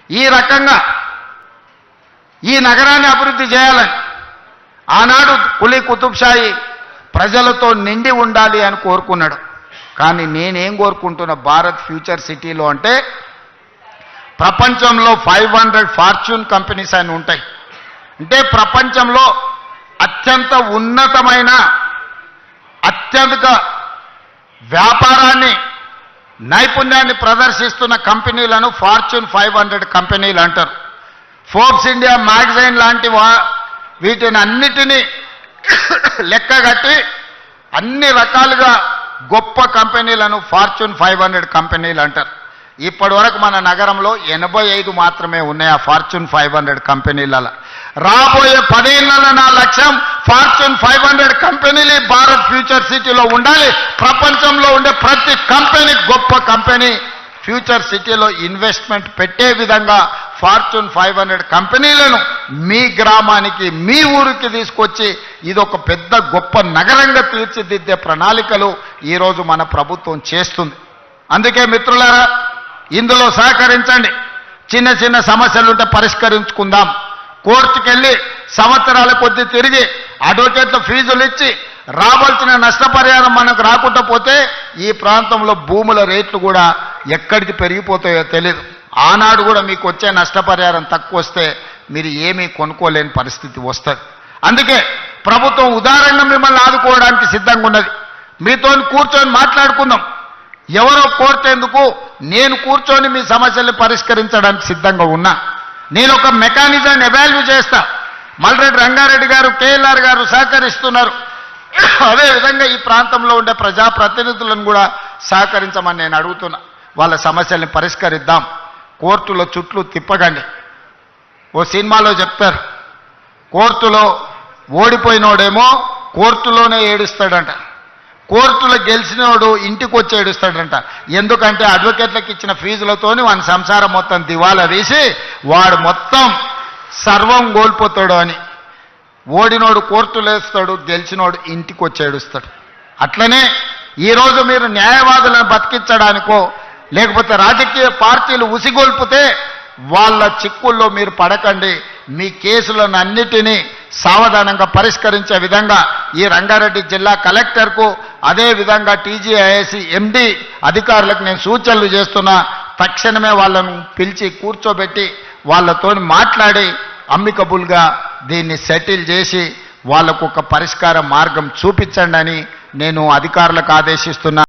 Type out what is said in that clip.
ఈ రకంగా ఈ నగరాన్ని అభివృద్ధి చేయాలని ఆనాడు కులీ కుతుబ్షాయి ప్రజలతో నిండి ఉండాలి అని కోరుకున్నాడు. కానీ నేనేం కోరుకుంటున్నా భారత్ ఫ్యూచర్ సిటీలో అంటే ప్రపంచంలో 500 ఫార్చ్యూన్ కంపెనీస్ అని ఉంటాయి. అంటే ప్రపంచంలో అత్యంత ఉన్నతమైన అత్యధిక వ్యాపారాన్ని నైపుణ్యాన్ని ప్రదర్శిస్తున్న కంపెనీలను ఫార్చ్యూన్ 500 కంపెనీలు అంటారు. ఫోర్బ్స్ ఇండియా మ్యాగజైన్ లాంటి వీటిని అన్నిటినీ లెక్కగట్టి అన్ని రకాలుగా గొప్ప కంపెనీలను ఫార్చ్యూన్ 500 కంపెనీలు అంటారు. ఇప్పటి వరకు మన నగరంలో 85 మాత్రమే ఉన్నాయి ఆ ఫార్చ్యూన్ 500 కంపెనీలలో. రాబోయే 10 ఏళ్లలో నా లక్ష్యం ఫార్చ్యూన్ 500 కంపెనీలు భారత్ ఫ్యూచర్ సిటీలో ఉండాలి. ప్రపంచంలో ఉండే ప్రతి కంపెనీ గొప్ప కంపెనీ ఫ్యూచర్ సిటీలో ఇన్వెస్ట్మెంట్ పెట్టే విధంగా ఫార్చ్యూన్ 500 కంపెనీలను మీ గ్రామానికి మీ ఊరికి తీసుకొచ్చి ఇదొక పెద్ద గొప్ప నగరంగా తీర్చిదిద్దే ప్రణాళికలు ఈరోజు మన ప్రభుత్వం చేస్తుంది. అందుకే మిత్రులారా ఇందులో సహకరించండి. చిన్న చిన్న సమస్యలుంటే పరిష్కరించుకుందాం. కోర్టుకెళ్ళి సంవత్సరాల కొద్దీ తిరిగి అడ్వకేట్ల ఫీజులు ఇచ్చి రావాల్సిన నష్టపరిహారం మనకు రాకుండా పోతే ఈ ప్రాంతంలో భూముల రేట్లు కూడా ఎక్కడికి పెరిగిపోతాయో తెలియదు. ఆనాడు కూడా మీకు వచ్చే నష్టపరిహారం తక్కువ వస్తే మీరు ఏమీ కొనుక్కోలేని పరిస్థితి వస్తుంది. అందుకే ప్రభుత్వం ఉదారంగా మిమ్మల్ని ఆదుకోవడానికి సిద్ధంగా ఉన్నది. మీతో కూర్చొని మాట్లాడుకుందాం. ఎవరో కోర్టేందుకు నేను కూర్చొని మీ సమస్యల్ని పరిష్కరించడానికి సిద్ధంగా ఉన్నా. నేను ఒక మెకానిజాన్ని ఎవాల్యూ చేస్తా. మల్రెడ్డి రంగారెడ్డి గారు కేఎల్ఆర్ గారు సహకరిస్తున్నారు. అదేవిధంగా ఈ ప్రాంతంలో ఉండే ప్రజాప్రతినిధులను కూడా సహకరించమని నేను అడుగుతున్నా. వాళ్ళ సమస్యల్ని పరిష్కరిద్దాం. కోర్టులో చుట్లు తిప్పకండి. ఓ సినిమాలో చెప్తారు, కోర్టులో ఓడిపోయినోడేమో కోర్టులోనే ఏడుస్తాడంట, కోర్టులో గెలిచినోడు ఇంటికి వచ్చి ఏడుస్తాడంట. ఎందుకంటే అడ్వకేట్లకు ఇచ్చిన ఫీజులతోని వాని సంసారం మొత్తం దివాలా తీసి వాడు మొత్తం సర్వం కోల్పోతాడు అని. ఓడినోడు కోర్టులో వేస్తాడు, గెలిచినోడు ఇంటికి వచ్చి ఏడుస్తాడు. అట్లనే ఈరోజు మీరు న్యాయవాదులను బతికించడానికో లేకపోతే రాజకీయ పార్టీలు ఉసిగొల్పితే వాళ్ళ చిక్కుల్లో మీరు పడకండి. మీ కేసులను అన్నిటినీ సావధానంగా పరిష్కరించే విధంగా ఈ రంగారెడ్డి జిల్లా కలెక్టర్కు అదేవిధంగా టీజీఐఎస్సి ఎండి అధికారులకు నేను సూచనలు చేస్తున్నా. తక్షణమే వాళ్ళను పిలిచి కూర్చోబెట్టి వాళ్ళతో మాట్లాడి అమ్మికబుల్గా దీన్ని సెటిల్ చేసి వాళ్లకు ఒక పరిష్కార మార్గం చూపించండి అని నేను అధికారులకు ఆదేశిస్తున్నా.